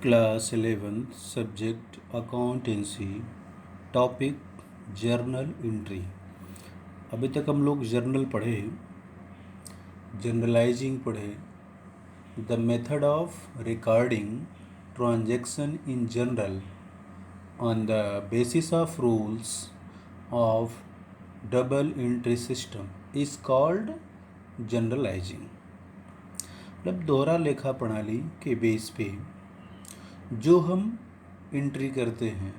Class 11th subject accountancy topic journal entry. अभी तक हम लोग जर्नल पढ़े, जनरलाइजिंग पढ़े, the method of recording transaction in journal on the basis of rules of double entry system is called journalising. मतलब दोहरा लेखा प्रणाली के बेस पे जो हम एंट्री करते हैं,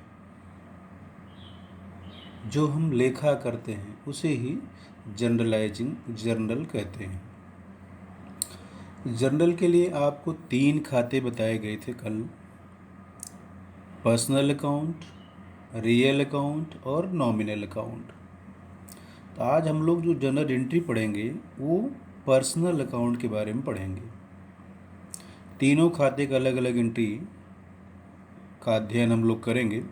जो हम लेखा करते हैं, उसे ही जनरलाइजिंग जर्नल कहते हैं। जर्नल के लिए आपको 3 खाते बताए गए थे कल, पर्सनल अकाउंट, रियल अकाउंट और नॉमिनल अकाउंट। तो आज हम लोग जो जर्नल एंट्री पढ़ेंगे वो पर्सनल अकाउंट के बारे में पढ़ेंगे। तीनों खाते का अलग अलग एंट्री का अध्ययन हम लोग करेंगे।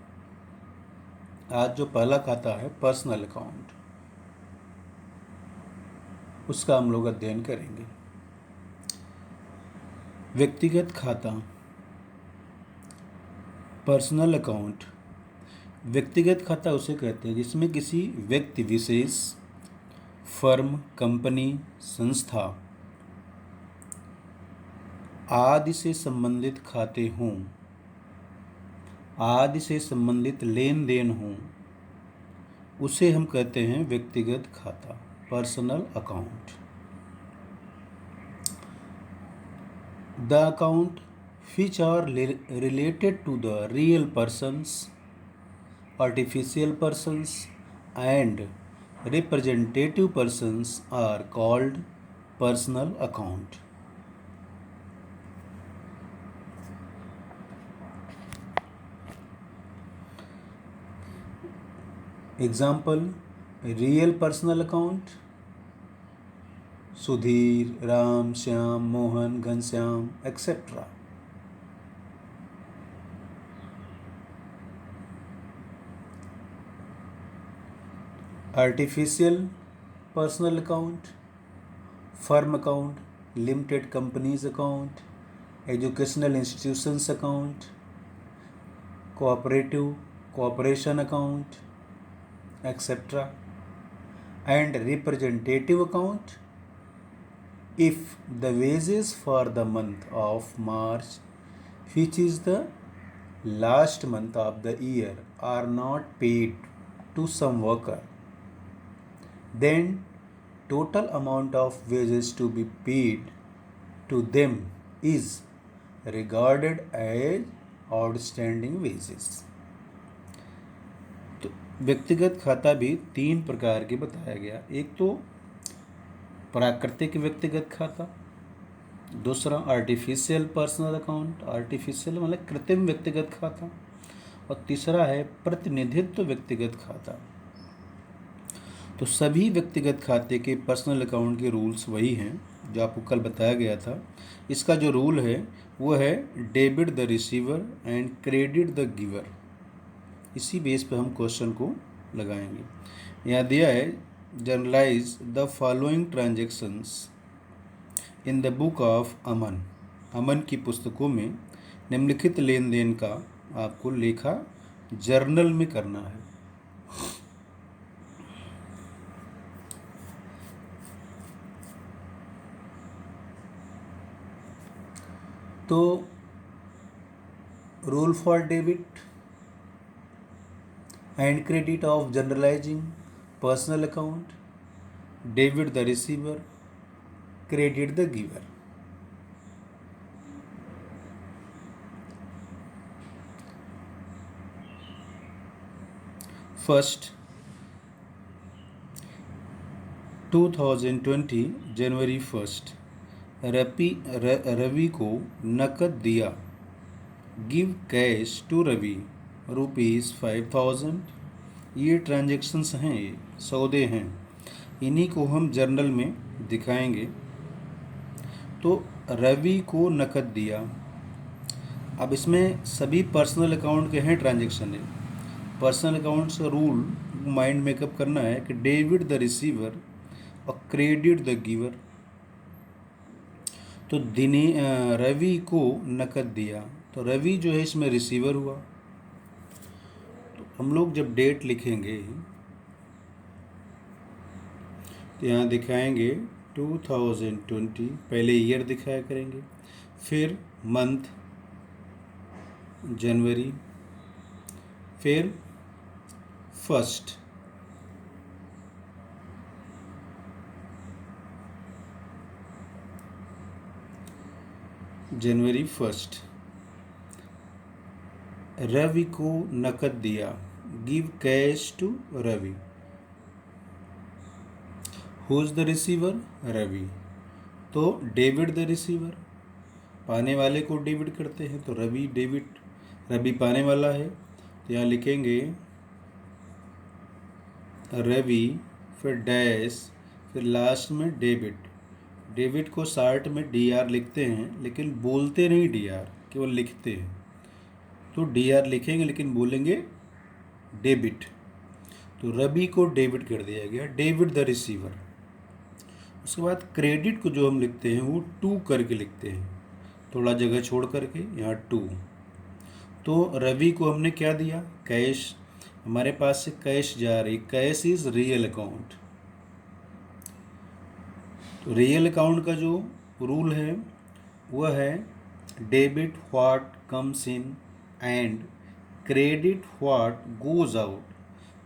आज जो पहला खाता है पर्सनल अकाउंट, उसका हम लोग अध्ययन करेंगे। व्यक्तिगत खाता, पर्सनल अकाउंट। व्यक्तिगत खाता उसे कहते हैं जिसमें किसी व्यक्ति विशेष, फर्म, कंपनी, संस्था आदि से संबंधित खाते हों, आदि से संबंधित लेन देन हों, उसे हम कहते हैं व्यक्तिगत खाता, personal account. The account which are related to the real persons, artificial persons and representative persons are called personal account. Example, real personal account, Sudhir, Ram, Shyam, Mohan, Ghanshyam etcetera. Artificial personal account, firm account, limited companies account, educational institutions account, cooperation account etcetera. And representative account if the wages for the month of March, which is the last month of the year, are not paid to some worker, then total amount of wages to be paid to them is regarded as outstanding wages. तो व्यक्तिगत खाता भी 3 प्रकार के बताया गया। एक तो प्राकृतिक व्यक्तिगत खाता, दूसरा आर्टिफिशियल पर्सनल अकाउंट, आर्टिफिशियल मतलब कृत्रिम व्यक्तिगत खाता, और तीसरा है प्रतिनिधित्व व्यक्तिगत खाता। तो सभी व्यक्तिगत खाते के पर्सनल अकाउंट के रूल्स वही हैं जो आपको कल बताया गया था। इसका जो रूल है वो है debit the receiver and credit the giver. इसी बेस पे हम क्वेश्चन को लगाएंगे। यहाँ दिया है Generalize the following transactions in the book of अमन। अमन की पुस्तकों में निम्नलिखित लेन देन का आपको लेखा जर्नल में करना है। तो rule for debit and credit of journalising personal account, debit the receiver, credit the giver. First, 2020 जनवरी 1 रवि को नकद दिया। Give cash to Ravi ₹5000। ये ट्रांजैक्शंस हैं, ये सौदे हैं, इन्हीं को हम जर्नल में दिखाएंगे। तो रवि को नकद दिया। अब इसमें सभी पर्सनल अकाउंट के हैं ट्रांजैक्शन है। पर्सनल अकाउंट से रूल माइंड मेकअप करना है कि डेबिट द रिसीवर और क्रेडिट द गिवर। तो रवि को नकद दिया, तो रवि जो है इसमें रिसीवर हुआ। तो हम लोग जब डेट लिखेंगे तो यहाँ दिखाएंगे 2020, पहले ईयर दिखाया करेंगे, फिर मंथ जनवरी, फिर फर्स्ट, जनवरी फर्स्ट। रवि को नकद दिया, give cash to Ravi. Who is the receiver? Ravi. तो डेबिट द रिसीवर, पाने वाले को डेबिट करते हैं, तो रवि डेबिट, रवि पाने वाला है तो यहाँ लिखेंगे रवि, फिर डैश, फिर लास्ट में डेबिट। डेबिट को शार्ट में डी आर लिखते हैं, लेकिन बोलते नहीं डी आर, केवल लिखते हैं। तो डी आर लिखेंगे लेकिन बोलेंगे डेबिट। तो रवि को डेबिट कर दिया गया, डेबिट द रिसीवर। उसके बाद क्रेडिट को जो हम लिखते हैं वो टू करके लिखते हैं, थोड़ा जगह छोड़ करके, यहाँ टू। तो रवि को हमने क्या दिया? कैश। हमारे पास से कैश जा रही, कैश इज रियल अकाउंट। तो रियल अकाउंट का जो रूल है वह है debit what comes in and credit what goes out.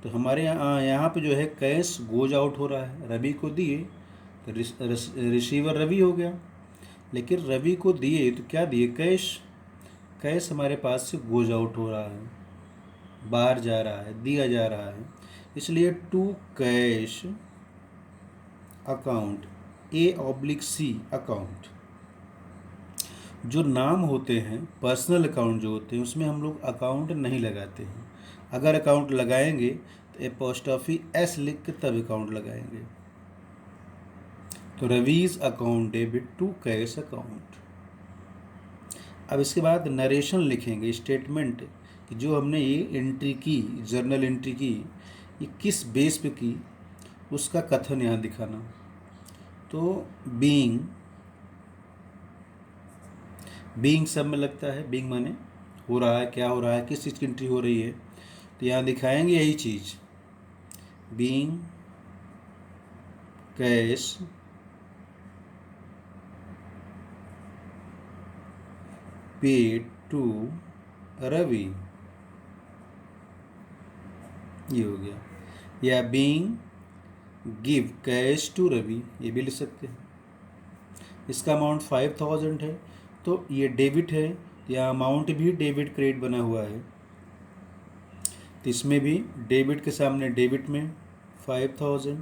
तो हमारे यहाँ पे जो है कैश गोज आउट हो रहा है, रवि को दिए तो रिसीवर रवि हो गया, लेकिन रवि को दिए तो क्या दिए? कैश। कैश हमारे पास से गोज आउट हो रहा है, बाहर जा रहा है, दिया जा रहा है, इसलिए to cash account A/C account. जो नाम होते हैं पर्सनल अकाउंट जो होते हैं उसमें हम लोग अकाउंट नहीं लगाते हैं। अगर अकाउंट लगाएंगे तो एपोस्ट्रोफी S लिख के तब अकाउंट लगाएंगे। तो Ravi's account debit to cash account. अब इसके बाद नरेशन लिखेंगे, स्टेटमेंट, कि जो हमने ये एंट्री की, जर्नल एंट्री की, ये किस बेस पे की, उसका कथन यहाँ दिखाना। तो बीइंग सब में लगता है, बीइंग माने हो रहा है, क्या हो रहा है, किस चीज़ की एंट्री हो रही है, तो यहाँ दिखाएंगे यही चीज़, being cash paid to Ravi, ये हो गया। या being give cash to Ravi, ये भी लिख सकते हैं। इसका अमाउंट 5000 है तो ये डेबिट है, या अमाउंट भी डेबिट क्रेडिट बना हुआ है, तो इसमें भी डेबिट के सामने डेबिट में 5000,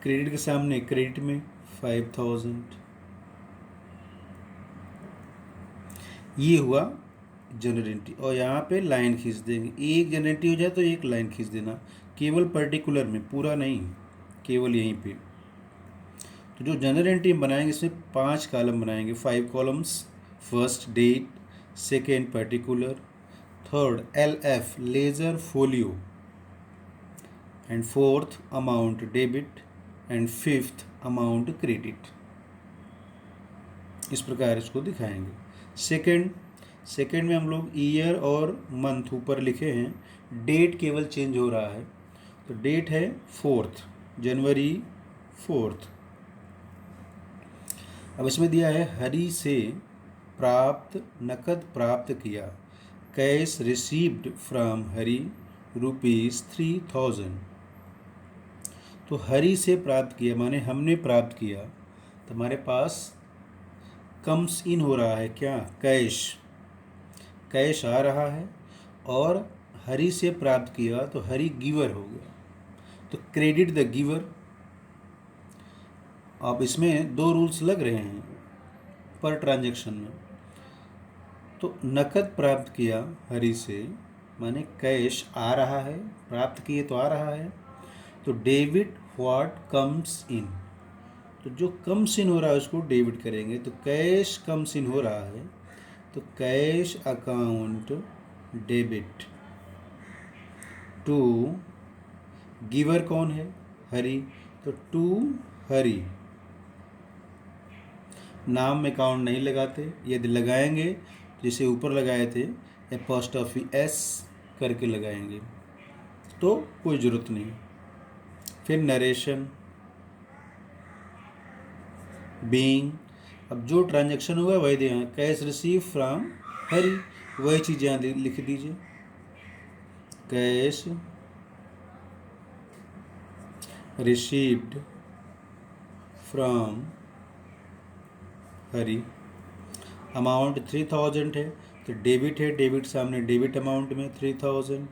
क्रेडिट के सामने क्रेडिट में 5000। ये हुआ जनरल एंट्री। और यहाँ पे लाइन खींच देंगे, एक जनरल एंट्री हो जाए तो एक लाइन खींच देना, केवल पर्टिकुलर में, पूरा नहीं, केवल यहीं पे। तो जो जनरल एंट्री हम बनाएंगे इसमें 5 कॉलम बनाएंगे, 5 columns. First date, second particular, third LF ledger folio, and fourth amount debit, and fifth amount credit. इस प्रकार इसको दिखाएंगे। सेकेंड में हम लोग ईयर और मंथ ऊपर लिखे हैं, डेट केवल चेंज हो रहा है, तो डेट है 4th, जनवरी 4th। अब इसमें दिया है हरि से प्राप्त, नकद प्राप्त किया, कैश रिसीव्ड फ्रॉम हरि ₹3000। तो हरि से प्राप्त किया माने हमने प्राप्त किया, तो हमारे पास कम्स इन हो रहा है क्या? कैश। कैश आ रहा है, और हरि से प्राप्त किया तो हरि गिवर हो गया, तो क्रेडिट द गिवर। अब इसमें 2 रूल्स लग रहे हैं पर ट्रांजैक्शन में। तो नकद प्राप्त किया हरि से माने कैश आ रहा है, प्राप्त किए तो आ रहा है, तो डेबिट व्हाट कम्स इन, तो जो कम्स इन हो रहा है उसको डेबिट करेंगे। तो कैश कम्स इन हो रहा है तो cash account debit to, giver कौन है? हरि, तो टू हरि। नाम में अकाउंट नहीं लगाते, यदि लगाएंगे जैसे ऊपर लगाए थे एपॉस्ट्रॉफी एस करके लगाएंगे, तो कोई ज़रूरत नहीं। फिर नरेशन, बीइंग, अब जो ट्रांजैक्शन हुआ वही देना, कैश रिसीव फ्रॉम हरी, वही चीज़ यहाँ लिख दीजिए, cash received from Hari. Amount 3000 है तो डेबिट है, डेबिट सामने डेबिट अमाउंट में 3000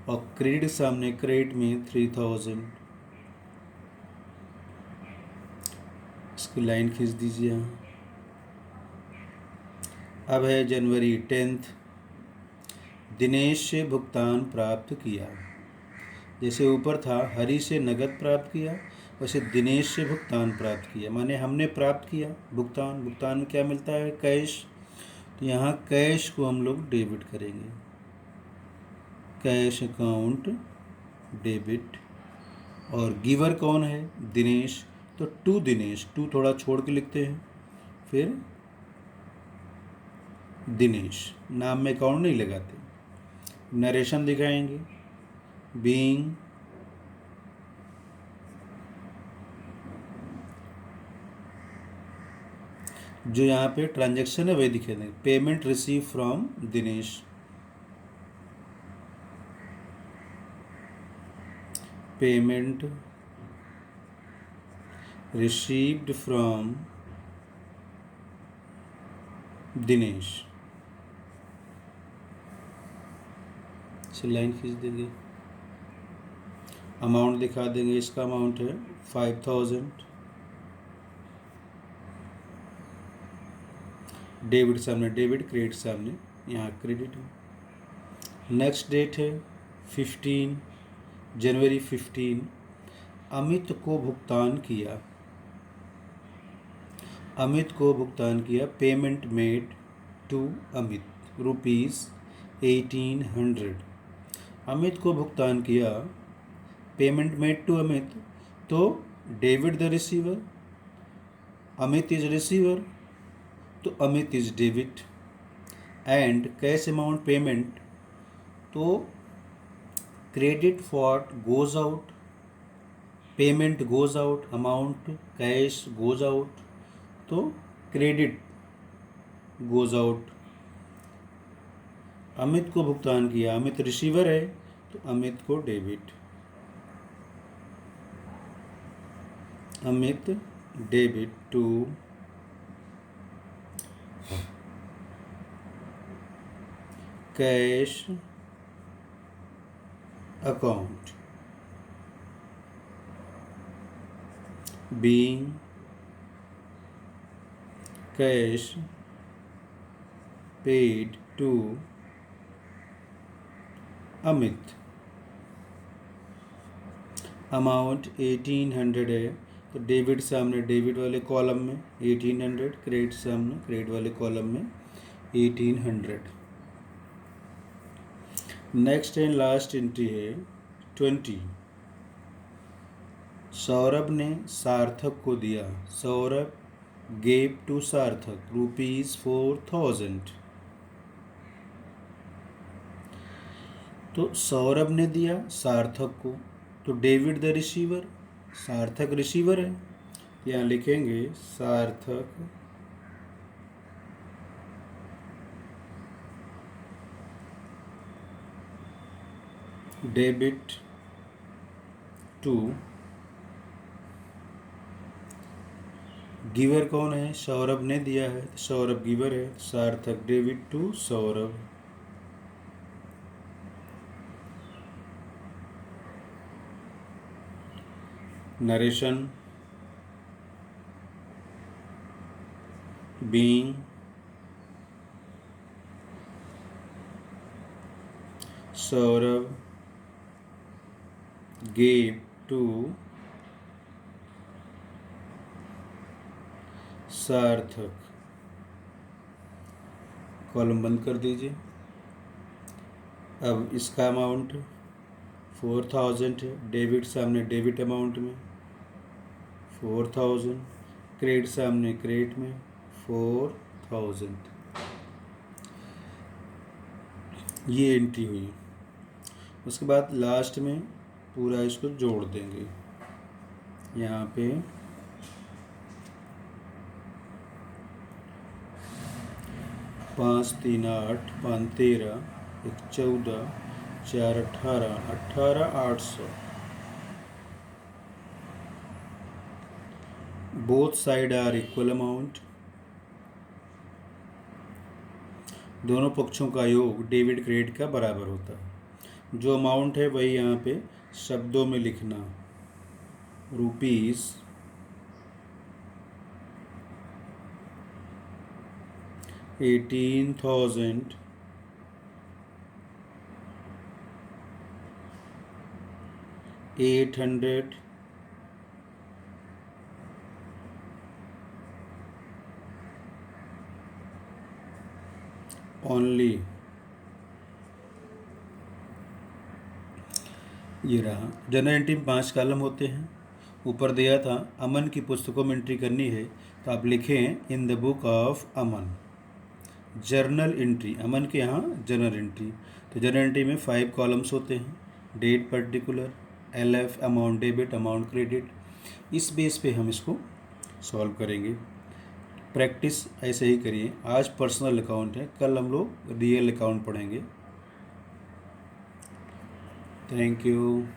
और क्रेडिट सामने क्रेडिट में 3000। इसकी लाइन खींच दीजिए। अब है जनवरी 10, दिनेश से भुगतान प्राप्त किया। जैसे ऊपर था हरी से नगद प्राप्त किया, वैसे दिनेश से भुगतान प्राप्त किया, माने हमने प्राप्त किया भुगतान। भुगतान में क्या मिलता है? कैश। तो यहाँ कैश को हम लोग डेबिट करेंगे, कैश अकाउंट डेबिट। और गिवर कौन है? दिनेश, तो टू दिनेश, टू थोड़ा छोड़ के लिखते हैं, फिर दिनेश, नाम में अकाउंट नहीं लगाते। नरेशन दिखाएंगे, बीइंग जो यहाँ पे ट्रांजैक्शन है वही दिखा देंगे, payment receive from Dinesh, payment received from Dinesh. Line खींच देंगे, अमाउंट दिखा देंगे, इसका अमाउंट है 5000, डेबिट सामने डेबिट, क्रेडिट सामने यहाँ क्रेडिट है। नेक्स्ट डेट है 15 जनवरी 15, अमित को भुगतान किया, अमित को भुगतान किया, payment made to Amit ₹1800। Amit को भुगतान किया, पेमेंट मेड टू अमित, तो debit the receiver, Amit is receiver, तो Amit is debit. And cash amount payment, तो credit for goes out, payment goes out, amount cash goes out, तो क्रेडिट गोज आउट। अमित को भुगतान किया, अमित रिसीवर है तो अमित को debit, Amit debit to cash account, being cash paid to Amit. Amount 1800 है तो डेबिट सामने डेबिट वाले कॉलम में 1800, क्रेडिट सामने क्रेडिट वाले कॉलम में 1800। नेक्स्ट एंड लास्ट एंट्री है 20, सौरभ ने सार्थक को दिया, सौरभ गेव टू सार्थक ₹4000। तो सौरभ ने दिया सार्थक को, तो डेबिट द रिसीवर, सार्थक रिसीवर है, यहाँ लिखेंगे सार्थक डेबिट टू, गिवर कौन है? सौरभ ने दिया है, सौरभ गिवर है, Sarthak debit to Saurabh. Narration, being Saurabh gave to Sarthak, column बंद कर दीजिए। अब इसका अमाउंट 4000 है, डेबिट सामने डेबिट अमाउंट में 4000, क्रेडिट सामने क्रेडिट में 4000। ये एंट्री हुई। उसके बाद लास्ट में पूरा इसको जोड़ देंगे। यहाँ पे 5 3 8 5 13 1 14 4 18 18 800। Both side are equal amount. दोनों पक्षों का योग डेबिट क्रेडिट का बराबर होता है। जो अमाउंट है वही यहाँ पे शब्दों में लिखना। Rupees 18,800 only. ये रहा। जनरल एंट्री में 5 कॉलम होते हैं। ऊपर दिया था अमन की पुस्तकों में एंट्री करनी है तो आप लिखें in the book of Aman. Journal entry, Aman के यहाँ जर्नल एंट्री। तो जर्नल एंट्री में 5 कॉलम्स होते हैं। Date particular, LF amount debit amount credit. इस बेस पे हम इसको सॉल्व करेंगे। प्रैक्टिस ऐसे ही करिए। आज पर्सनल अकाउंट है, कल हम लोग रियल अकाउंट पढ़ेंगे। Thank you.